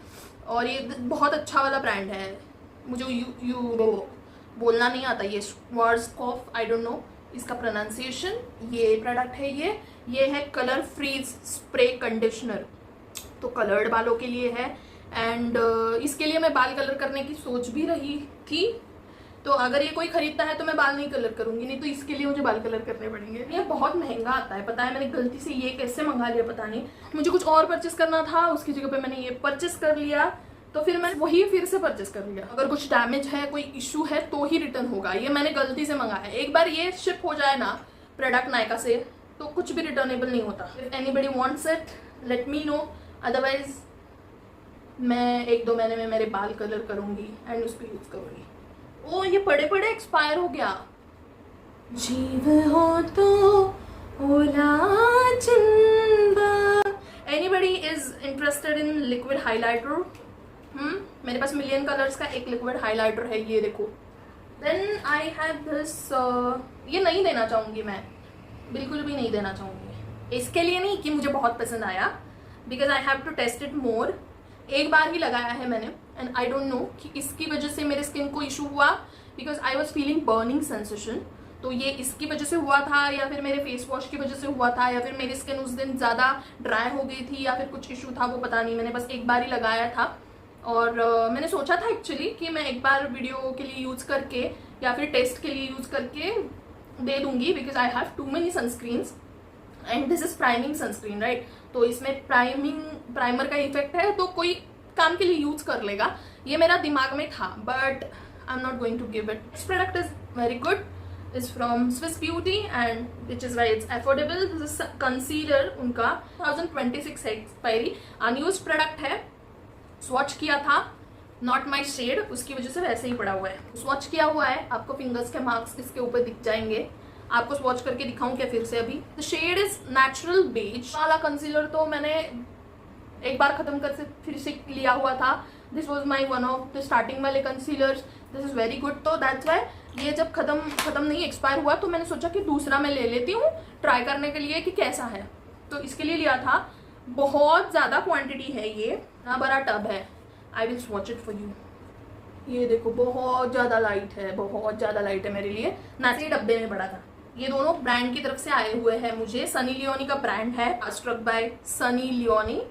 और ये बहुत अच्छा वाला ब्रांड है। मुझे यू बोलना नहीं आता, ये श्वार्ज़कॉफ, आई डोंट नो इसका प्रोनाउंसिएशन। ये प्रोडक्ट है, ये है कलर फ्रीज स्प्रे कंडीशनर। तो कलर्ड बालों के लिए है एंड इसके लिए मैं बाल कलर करने की सोच भी रही थी। तो अगर ये कोई खरीदता है तो मैं बाल नहीं कलर करूंगी, नहीं तो इसके लिए मुझे बाल कलर करने पड़ेंगे। ये बहुत महंगा आता है, पता है मैंने गलती से ये कैसे मंगा लिया पता नहीं। मुझे कुछ और परचेस करना था, उसकी जगह पे मैंने ये परचेस कर लिया, तो फिर मैं वही फिर से परचेस कर लिया। अगर कुछ डैमेज है, कोई इशू है तो ही रिटर्न होगा। ये मैंने गलती से मंगाया। एक बार ये शिप हो जाए ना प्रोडक्ट नायका से तो कुछ भी रिटर्नेबल नहीं होता। If anybody wants it let me no, otherwise मैं 1-2 महीने में मेरे बाल कलर करूंगी एंड उसको यूज करूंगी। ओ ये पड़े एक्सपायर हो गया। जीव हो तो ओला जिंदा। Anybody is interested in liquid highlighter? मेरे पास मिलियन कलर्स का एक लिक्विड हाइलाइटर है, ये देखो। Then I have this. ये नहीं देना चाहूँगी मैं, बिल्कुल भी नहीं देना चाहूँगी। इसके लिए नहीं कि मुझे बहुत पसंद आया, because I have to test it more. एक बार ही लगाया है मैंने एंड आई डोंट नो कि इसकी वजह से मेरे स्किन को इशू हुआ, because I was feeling burning sensation. तो ये इसकी वजह से हुआ था या फिर मेरे फेस वॉश की वजह से हुआ था या फिर मेरी स्किन उस दिन ज़्यादा ड्राई हो गई थी या फिर कुछ इशू था, वो पता नहीं। मैंने बस एक बार ही लगाया था और मैंने सोचा था एक्चुअली कि मैं एक बार वीडियो के लिए यूज़ करके या फिर टेस्ट के लिए यूज़ करके दे दूंगी, because I have too many sunscreens and this is priming sunscreen right. तो इसमें प्राइमर का इफेक्ट है तो कोई काम के लिए यूज कर लेगा, ये मेरा दिमाग में था, but I am not going to give it. This product is very good, is from Swiss Beauty and which is why it's affordable. This is concealer उनका 2026 है एक्सपायरी, अनयूज प्रोडक्ट है। स्वॉच किया था नॉट माई शेड, उसकी वजह से वैसे ही पड़ा हुआ है। स्वॉच किया हुआ है, आपको फिंगर्स के मार्क्स इसके ऊपर दिख जाएंगे। आपको स्वॉच करके दिखाऊं क्या फिर से अभी? The shade is natural beige वाला कंसीलर तो मैंने एक बार खत्म कर से फिर से लिया हुआ था। This was my one of the starting वाले concealers, this is very good. तो दैट्स वाई ये जब खत्म नहीं एक्सपायर हुआ तो मैंने सोचा कि दूसरा मैं ले लेती हूँ ट्राई करने के लिए कि कैसा है। तो इसके लिए लिया था। बहुत ज़्यादा क्वांटिटी है, ये इतना बड़ा टब है। I will swatch it for you. ये देखो बहुत ज़्यादा लाइट है, बहुत ज़्यादा लाइट है मेरे लिए। नाचे डब्बे में पड़ा था। ये दोनों ब्रांड की तरफ से आए हुए हैं मुझे। सनी लियोनी का ब्रांड है, स्ट्रक बाय सनी लियोनी।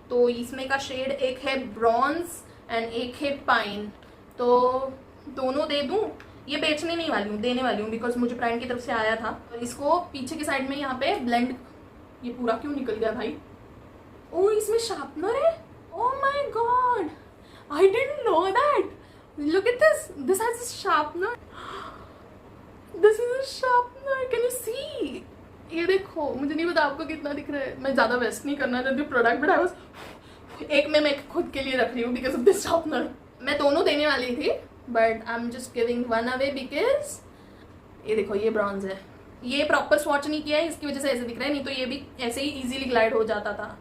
तो इसमें का शेड एक है ब्रॉन्ज एंड एक है पाइन। तो दोनों दे दूं? ये बेचने नहीं वाली हूँ, देने वाली हूँ, बिकॉज मुझे ब्रांड की तरफ से आया था। और इसको पीछे की साइड में यहाँ पे ब्लेंड, ये पूरा क्यों निकल गया भाई? ओ इसमें शार्पनर है। Oh my God, I didn't know that. Look at this, this has a sharpener, this is a sharpener, can you see? ये देखो, मुझे नहीं पता आपको कितना दिख रहा है। मैं ज्यादा वेस्ट नहीं करना चाहती प्रोडक्ट, बट आई वाज एक में मैं खुद के लिए रख रही हूँ बिकॉज ऑफ दिस शार्पनर। मैं दोनों देने वाली थी but I am just giving one away because ये देखो ये ब्रॉन्ज है। ये प्रॉपर स्वॉच नहीं किया है, इसकी वजह से ऐसे दिख रहा है, नहीं तो ये भी ऐसे ही इजीली ग्लाइड हो जाता था।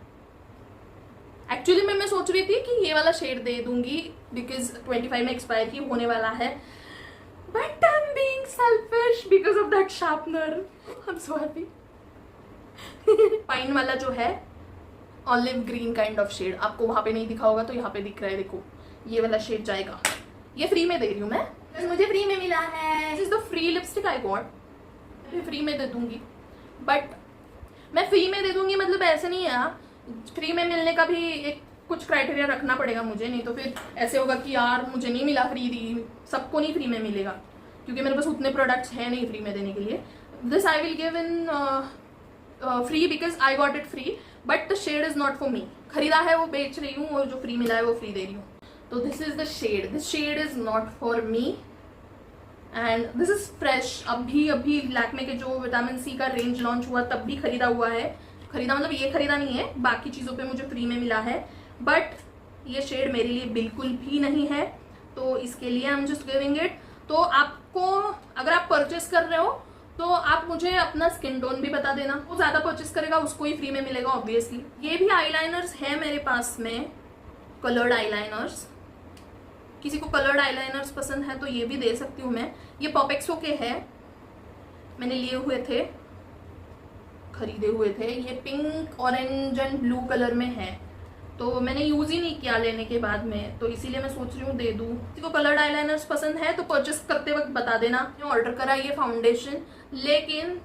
एक्चुअली मैं सोच रही थी कि ये वाला शेड दे दूंगी बिकॉज 25 में एक्सपायर ही होने वाला है, but I am being selfish because of that sharpener. I am so happy. Pine वाला जो है olive green kind of shade, आपको वहां पे नहीं दिखा होगा तो यहाँ पे दिख रहा है, देखो ये वाला शेड जाएगा। ये फ्री में दे रही हूँ मैं, मुझे फ्री में मिला है। This is the free lipstick I got. Free में दे दूंगी, बट मैं फ्री में दे दूंगी मतलब ऐसे नहीं है। फ्री में मिलने का भी एक कुछ क्राइटेरिया रखना पड़ेगा मुझे, नहीं तो फिर ऐसे होगा कि यार मुझे नहीं मिला फ्री, सबको नहीं फ्री में मिलेगा, क्योंकि मेरे पास उतने प्रोडक्ट्स हैं नहीं फ्री में देने के लिए। This I will give in free because I got it free, but the shade is not for me. खरीदा है वो बेच रही हूँ और जो फ्री मिला है वो फ्री दे रही हूँ। तो this is the shade, this shade is not for me and this is fresh. अभी लैक्मे के जो विटामिन सी का रेंज लॉन्च हुआ तब भी खरीदा हुआ है। खरीदा मतलब ये खरीदा नहीं है, बाकी चीज़ों पे मुझे फ्री में मिला है, बट ये शेड मेरे लिए बिल्कुल भी नहीं है, तो इसके लिए I am just giving it. तो आपको अगर आप परचेस कर रहे हो तो आप मुझे अपना स्किन टोन भी बता देना, वो ज़्यादा परचेस करेगा उसको ही फ्री में मिलेगा ऑब्वियसली। ये भी आईलाइनर्स है मेरे पास में, कलर्ड आईलाइनर्स। किसी को कलर्ड आईलाइनर्स पसंद है तो ये भी दे सकती हूँ मैं। ये पॉपेक्सो के है, मैंने लिए हुए थे, खरीदे हुए थे। ये pink orange and blue colour में है, तो मैंने यूज ही नहीं किया लेने के बाद में, तो इसीलिए मैं सोच रही हूँ दे दूँ। किसी को कलर्ड आईलाइनर्स पसंद है तो परचेस करते वक्त बता देना। ऑर्डर करा ये फाउंडेशन, लेकिन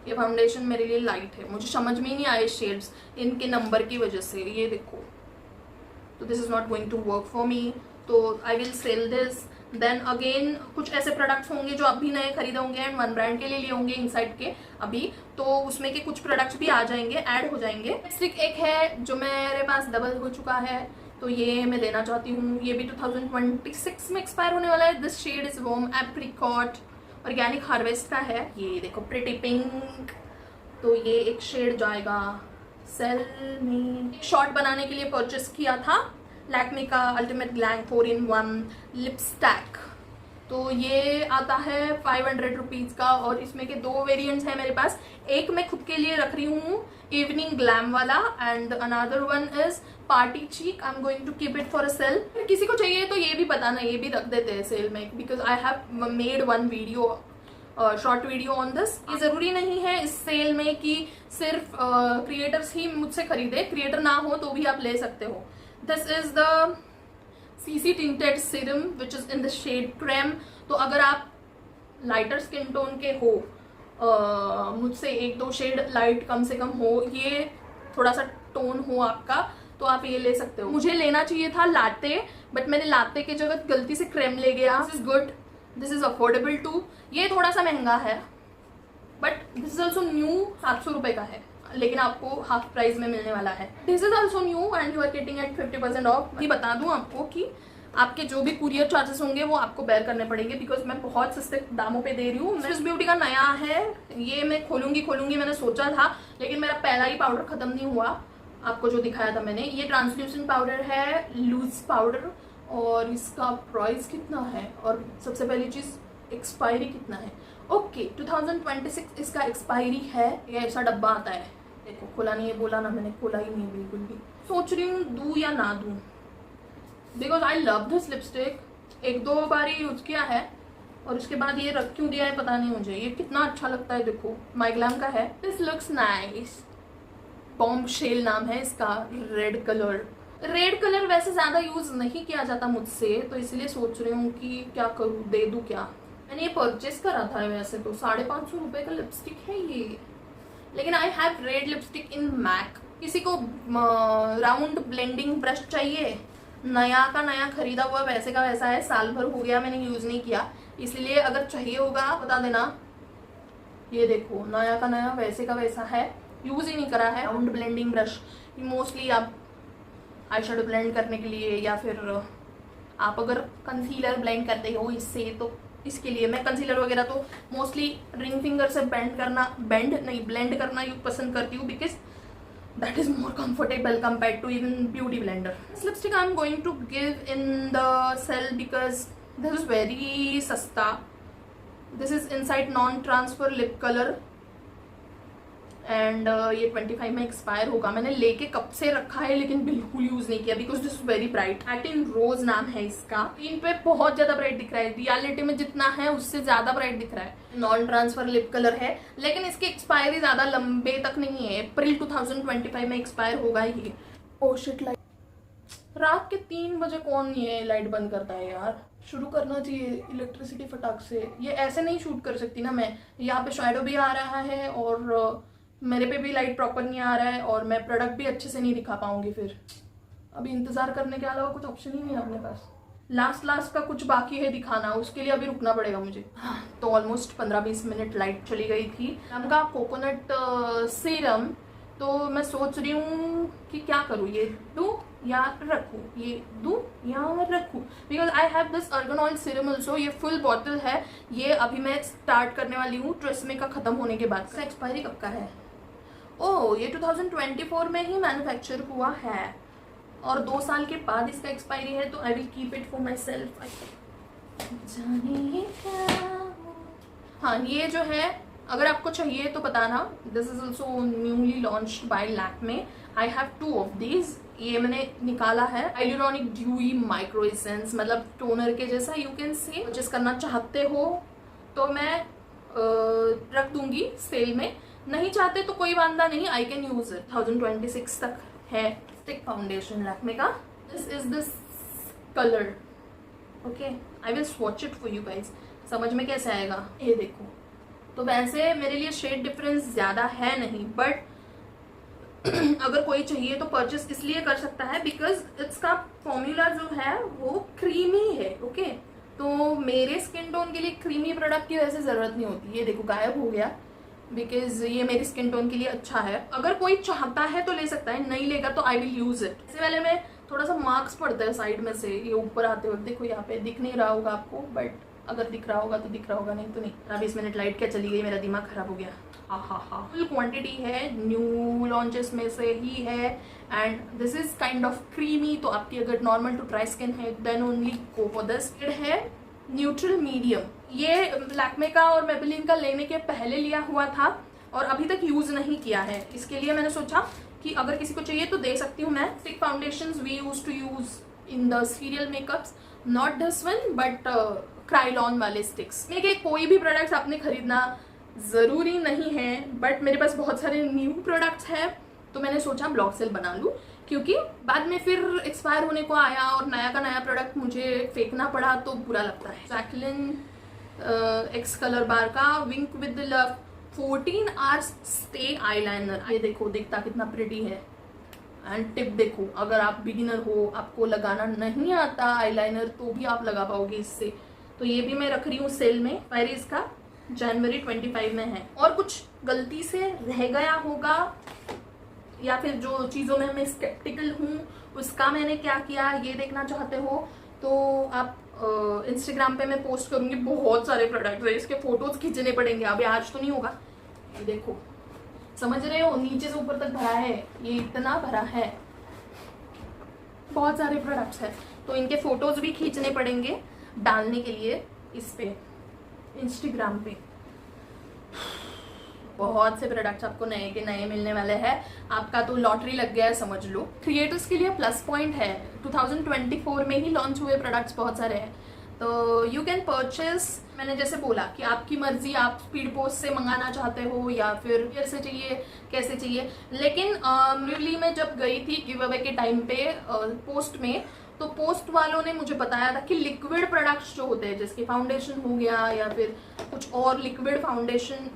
ये फाउंडेशन मेरे लिए लाइट है, मुझे समझ में ही नहीं आए शेड्स इनके नंबर की वजह से। ये देखो, तो this is not going to work for me, तो I will sell this. Then again कुछ ऐसे प्रोडक्ट्स होंगे जो अभी नए खरीदे होंगे एंड वन ब्रांड के लिए लिए होंगे इनसाइड के अभी, तो उसमें के कुछ प्रोडक्ट्स भी आ जाएंगे, ऐड हो जाएंगे। लिपस्टिक एक है जो मेरे पास डबल हो चुका है, तो ये मैं लेना चाहती हूँ। ये भी 2026 में एक्सपायर होने वाला है। This shade is warm apricot, Organic Harvest का है। ये देखो प्रिटी पिंक, तो ये एक शेड जाएगा सेल में। शॉर्ट बनाने के लिए परचेस किया था लैक्मे का अल्टीमेट ग्लैम 4-in-1 लिपस्टिक, तो ये आता है 500 रुपीज़ का, और इसमें के 2 वेरिएंट्स हैं मेरे पास। एक मैं खुद के लिए रख रही हूँ इवनिंग ग्लैम वाला, and another one is party cheek. I am going to keep it for a sale. किसी को चाहिए तो ये भी बताना, ये भी रख देते हैं सेल में, because I have made one video, short video on this. ये ज़रूरी नहीं है इस सेल में कि सिर्फ क्रिएटर्स ही मुझसे खरीदे, क्रिएटर ना हो तो भी आप ले सकते हो। This is the CC Tinted Serum which is in the shade Creme। तो अगर आप लाइटर स्किन टोन के हो, मुझसे 1-2 शेड लाइट कम से कम हो, ये थोड़ा सा टोन हो आपका, तो आप ये ले सकते हो। मुझे लेना चाहिए था लाटे, बट मैंने लाटे की जगह गलती से क्रेम ले गया। This is good, this is affordable too. ये थोड़ा सा महंगा है, but this is also new, 700 रुपये का है, लेकिन आपको हाफ प्राइस में मिलने वाला है। This is also new and you are getting at 50% off. ये बता दूं आपको कि आपके जो भी कुरियर चार्जेस होंगे वो आपको बेयर करने पड़ेंगे, बिकॉज मैं बहुत सस्ते दामों पे दे रही हूँ। स्विस ब्यूटी का नया है, ये मैं खोलूंगी मैंने सोचा था, लेकिन मेरा पहला ही पाउडर खत्म नहीं हुआ, आपको जो दिखाया था मैंने। ये ट्रांसल्यूसेंट पाउडर है, लूज पाउडर, और इसका प्राइस कितना है, और सबसे पहली चीज़ एक्सपायरी कितना है। ओके 2026 इसका एक्सपायरी है। ये ऐसा डब्बा आता है, देखो खोला नहीं है, बोला ना मैंने, खोला ही नहीं है बिल्कुल भी। सोच रही हूँ दूँ या ना दूँ, because I love this lipstick. एक दो बार ही यूज किया है और उसके बाद ये रख क्यों दिया है पता नहीं मुझे। ये कितना अच्छा लगता है, देखो माइग्लैम का है। This looks nice. बॉम्बशेल नाम है इसका। रेड कलर वैसे ज़्यादा यूज़ नहीं किया जाता मुझसे, तो इसलिए सोच रही हूँ कि क्या करूँ, दे दूँ क्या। मैंने ये परचेस करा था वैसे तो 550 रुपये का लिपस्टिक है ये, लेकिन I have red lipstick in Mac. किसी को राउंड ब्लेंडिंग ब्रश चाहिए, नया का नया खरीदा हुआ वैसे का वैसा है, साल भर हो गया मैंने यूज़ नहीं किया, इसलिए अगर चाहिए होगा बता देना। ये देखो नया का नया वैसे का वैसा है, यूज़ ही नहीं करा है। राउंड ब्लेंडिंग ब्रश मोस्टली आप आई शेडो ब्लेंड करने के लिए, या फिर आप अगर कंसीलर ब्लेंड करते हो इससे, तो इसके लिए मैं कंसीलर वगैरह तो मोस्टली रिंग फिंगर से ब्लेंड करना पसंद करती हूँ, because that is more comfortable compared to even beauty blender. This lipstick I'm going to give in the sale because this is very sasta. This is inside non-transfer lip color and ये 25 में expire होगा। मैंने लेके कब से रखा है लेकिन बिल्कुल यूज नहीं किया, because this is very bright. Satin रोज नाम है इसका। स्क्रीन पे बहुत ज्यादा ब्राइट दिख रहा है, रियलिटी में जितना है उससे ज्यादा ब्राइट दिख रहा है। नॉन ट्रांसफर लिप कलर है, लेकिन इसकी एक्सपायरी ज्यादा लंबे तक नहीं है। अप्रैल 2025 में एक्सपायर होगा ये। ओह शिट, लाइट रात के 3 बजे कौन ये लाइट बंद करता है यार। शुरू करना चाहिए इलेक्ट्रिसिटी फटाक से। ये ऐसे नहीं शूट कर सकती ना मैं। यहाँ पे शैडो भी आ रहा है और मेरे पे भी लाइट प्रॉपर नहीं आ रहा है, और मैं प्रोडक्ट भी अच्छे से नहीं दिखा पाऊंगी। फिर अभी इंतजार करने के अलावा कुछ ऑप्शन ही नहीं है अपने पास। लास्ट का कुछ बाकी है दिखाना, उसके लिए अभी रुकना पड़ेगा मुझे। तो ऑलमोस्ट 15-20 मिनट लाइट चली गई थी। उनका कोकोनट सीरम, तो मैं सोच रही हूँ कि क्या करूँ, ये दूँ या रखूँ, ये दूँ या रखूँ, because I have this organ oil serum also. ये फुल बॉटल है, ये अभी मैं स्टार्ट करने वाली हूँ ट्रेसमे का खत्म होने के बाद। इसका एक्सपायरी कब का है? ओह ये 2024 में ही मैन्युफैक्चर हुआ है और 2 साल के बाद इसका एक्सपायरी है, तो I will keep it for my self. हाँ ये जो है अगर आपको चाहिए तो बताना। This is also newly launched by Lakme. I have 2 of these. ये मैंने निकाला है हाइलुरोनिक ड्यूई माइक्रो एसेंस, मतलब टोनर के जैसा यू कैन से। परचेस करना चाहते हो तो मैं रख दूंगी सेल में, नहीं चाहते तो कोई बांधा नहीं, आई कैन यूज इट। 2026 तक है। स्टिक फाउंडेशन लैक्मे का, this is this colour. Okay I will swatch it for you guys, समझ में कैसे आएगा। ये देखो, तो वैसे मेरे लिए शेड डिफरेंस ज़्यादा है नहीं, बट अगर कोई चाहिए तो परचेस इसलिए कर सकता है बिकॉज इसका फॉर्मूला जो है वो क्रीमी है। ओके तो मेरे स्किन टोन के लिए क्रीमी प्रोडक्ट की वैसे ज़रूरत नहीं होती। ये देखो गायब हो गया, बिकॉज ये मेरी स्किन टोन के लिए अच्छा है। अगर कोई चाहता है तो ले सकता है, नहीं लेगा तो आई विल यूज इट। इससे वाले में थोड़ा सा मार्क्स पड़ता है साइड में से, ये ऊपर आते वक्त। देखो यहाँ पे दिख नहीं रहा होगा आपको, बट अगर दिख रहा होगा तो दिख रहा होगा, नहीं तो नहीं। 20 मिनट लाइट क्या चली गई, मेरा दिमाग खराब हो गया। हाँ फुल क्वांटिटी है, न्यू लॉन्चेस में से ही है and this is kind of creamy. तो आपकी अगर नॉर्मल टू ड्राई स्किन है then only go for this. है न्यूट्रल मीडियम, ये लैक्मे का और मेबेलिन का लेने के पहले लिया हुआ था और अभी तक यूज़ नहीं किया है, इसके लिए मैंने सोचा कि अगर किसी को चाहिए तो दे सकती हूँ मैं। Stick foundations we use to use in the serial makeups, not this one but Kryolan वाले स्टिक्स। देखिए कोई भी प्रोडक्ट्स आपने खरीदना ज़रूरी नहीं है, बट मेरे पास बहुत सारे न्यू प्रोडक्ट्स हैं तो मैंने सोचा ब्लॉग सेल बना लूँ, क्योंकि बाद में फिर एक्सपायर होने को आया और नया का नया प्रोडक्ट मुझे फेंकना पड़ा तो बुरा लगता है। जैकलिन एक्स कलर बार का wink with love 14 hours stay eyeliner. ये देखो दिखता कितना प्रिटी है। एंड टिप देखो, अगर आप बिगिनर हो, आपको लगाना नहीं आता आईलाइनर, तो भी आप लगा पाओगे इससे। तो ये भी मैं रख रही हूँ सेल में। एक्सपायरी इसका जनवरी 25 में है। और कुछ गलती से रह गया होगा या फिर जो चीज़ों में मैं स्केप्टिकल हूँ उसका मैंने क्या किया, ये देखना चाहते हो तो आप इंस्टाग्राम पे मैं पोस्ट करूँगी। बहुत सारे प्रोडक्ट्स है, इसके फोटोज खींचने पड़ेंगे, अभी आज तो नहीं होगा। ये देखो, समझ रहे हो, नीचे से ऊपर तक भरा है, ये इतना भरा है, बहुत सारे प्रोडक्ट्स है। तो इनके फोटोज भी खींचने पड़ेंगे डालने के लिए इस पे इंस्टाग्राम पे। बहुत से प्रोडक्ट्स आपको नए के नए मिलने वाले हैं, आपका तो लॉटरी लग गया है समझ लो। क्रिएटर्स के लिए प्लस पॉइंट है, 2024 में ही लॉन्च हुए प्रोडक्ट्स बहुत सारे हैं, तो यू कैन परचेस। मैंने जैसे बोला कि आपकी मर्जी, आप स्पीड पोस्ट से मंगाना चाहते हो या फिर कैसे चाहिए कैसे चाहिए। लेकिन रियली मैं जब गई थी गिव अवे के टाइम पे पोस्ट में, तो पोस्ट वालों ने मुझे बताया था कि लिक्विड प्रोडक्ट्स जो होते हैं, जैसे फाउंडेशन हो गया या फिर कुछ और लिक्विड फाउंडेशन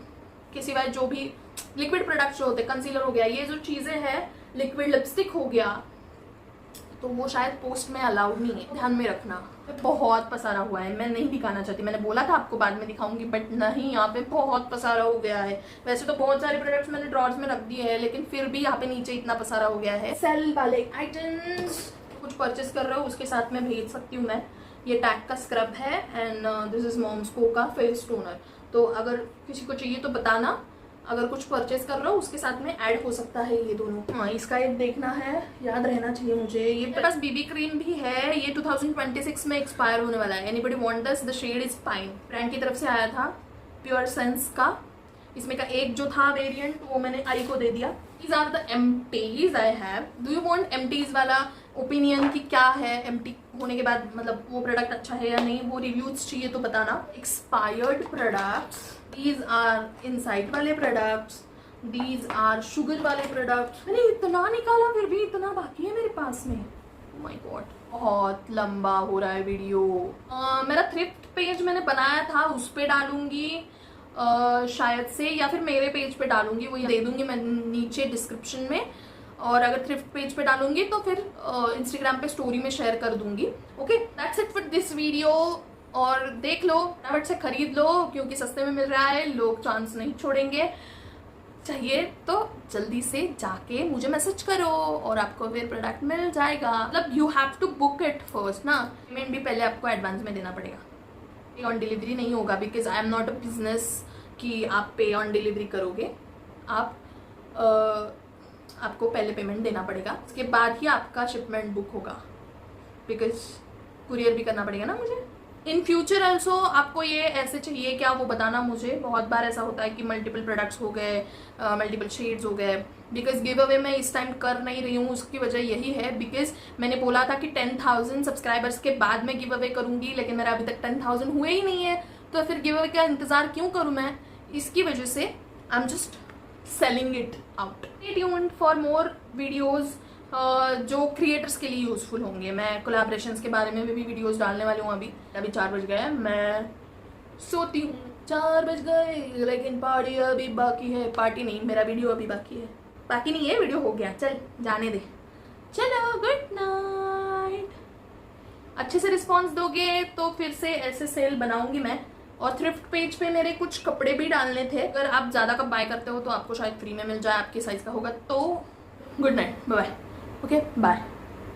के सिवाय जो भी लिक्विड प्रोडक्ट्स जो होते हैं, कंसीलर हो गया, ये जो चीजें हैं, लिक्विड लिपस्टिक हो गया, तो वो शायद पोस्ट में अलाउड नहीं है, ध्यान में रखना। बहुत पसारा हुआ है, मैं नहीं दिखाना चाहती, मैंने बोला था आपको बाद में दिखाऊंगी बट नहीं, यहाँ पे बहुत पसारा हो गया है। वैसे तो बहुत सारे प्रोडक्ट्स मैंने ड्रॉर्स में रख दिए हैं, लेकिन फिर भी यहाँ पे नीचे इतना पसारा हो गया है। सेल वाले आइटम्स कुछ परचेस कर रहे हो उसके साथ में भेज सकती हूँ मैं। ये टैग का स्क्रब है एंड दिस इज मॉम्सको का फेस टोनर। तो अगर किसी को चाहिए तो बताना, अगर कुछ परचेस कर रहे हो उसके साथ में ऐड हो सकता है ये दोनों। हाँ, इसका एक देखना है, याद रहना चाहिए मुझे। ये मेरे पास बीबी क्रीम भी है, ये 2026 में एक्सपायर होने वाला है। Anybody want this? The shade is fine, brand की तरफ से आया था, प्योर सेंस का। इसमें का एक जो था वेरिएंट वो मैंने आई को दे दिया। These are the empties I have. Do you want empties वाला ओपिनियन की क्या है, एम्प्टी होने के बाद मतलब वो प्रोडक्ट अच्छा है या नहीं, वो रिव्यूज चाहिए तो बताना। Expired products, these are inside वाले प्रोडक्ट्स, दीज आर शुगर वाले प्रोडक्ट्स। मैंने इतना निकाला फिर भी इतना बाकी है मेरे पास में। माय गॉड, बहुत लंबा हो रहा है वीडियो। मेरा थ्रिफ्ट पेज मैंने बनाया था, उस पर डालूंगी शायद से, या फिर मेरे पेज पे डालूंगी, वो दे दूंगी मैं नीचे डिस्क्रिप्शन में। और अगर थ्रिफ्ट पेज पे डालूंगी तो फिर इंस्टाग्राम पे स्टोरी में शेयर कर दूंगी। Okay, that's it for this video. और देख लो, फटाफट से खरीद लो क्योंकि सस्ते में मिल रहा है, लोग चांस नहीं छोड़ेंगे। चाहिए तो जल्दी से जाके मुझे मैसेज करो और आपको फिर प्रोडक्ट मिल जाएगा। मतलब you have to book it first ना, पेमेंट भी पहले आपको एडवांस में देना पड़ेगा। पे ऑन डिलीवरी नहीं होगा because I am not a business कि आप पे ऑन डिलीवरी करोगे। आपको पहले पेमेंट देना पड़ेगा, उसके बाद ही आपका शिपमेंट बुक होगा, बिकॉज कुरियर भी करना पड़ेगा ना मुझे। इन फ्यूचर ऑल्सो आपको ये ऐसे चाहिए क्या वो बताना मुझे। बहुत बार ऐसा होता है कि मल्टीपल प्रोडक्ट्स हो गए, मल्टीपल शेड्स हो गए। बिकॉज गिव अवे मैं इस टाइम कर नहीं रही हूँ, उसकी वजह यही है बिकॉज मैंने बोला था कि 10,000 सब्सक्राइबर्स के बाद मैं गिव अवे करूँगी, लेकिन मेरा अभी तक 10,000 हुए ही नहीं है, तो फिर गिव अवे का इंतजार क्यों करूँ मैं। इसकी वजह से I am just selling it out. Stay tuned for more videos जो क्रिएटर्स के लिए यूजफुल होंगे। मैं कोलैबोरेशंस के बारे में भी वीडियोस डालने वाली हूँ। अभी 4 बज गए, मैं सोती हूँ। 4 बज गए, लेकिन पार्टी अभी बाकी है। पार्टी नहीं, मेरा वीडियो अभी बाकी है। बाकी नहीं है, वीडियो हो गया, चल जाने दे। चलो, गुड नाइट। अच्छे से रिस्पॉन्स दोगे तो फिर से ऐसे सेल बनाऊंगी मैं। और थ्रिफ्ट पेज पे मेरे कुछ कपड़े भी डालने थे, अगर आप ज़्यादा कप बाय करते हो तो आपको शायद फ्री में मिल जाए, आपके साइज़ का होगा तो। Good night, bye. Okay, bye.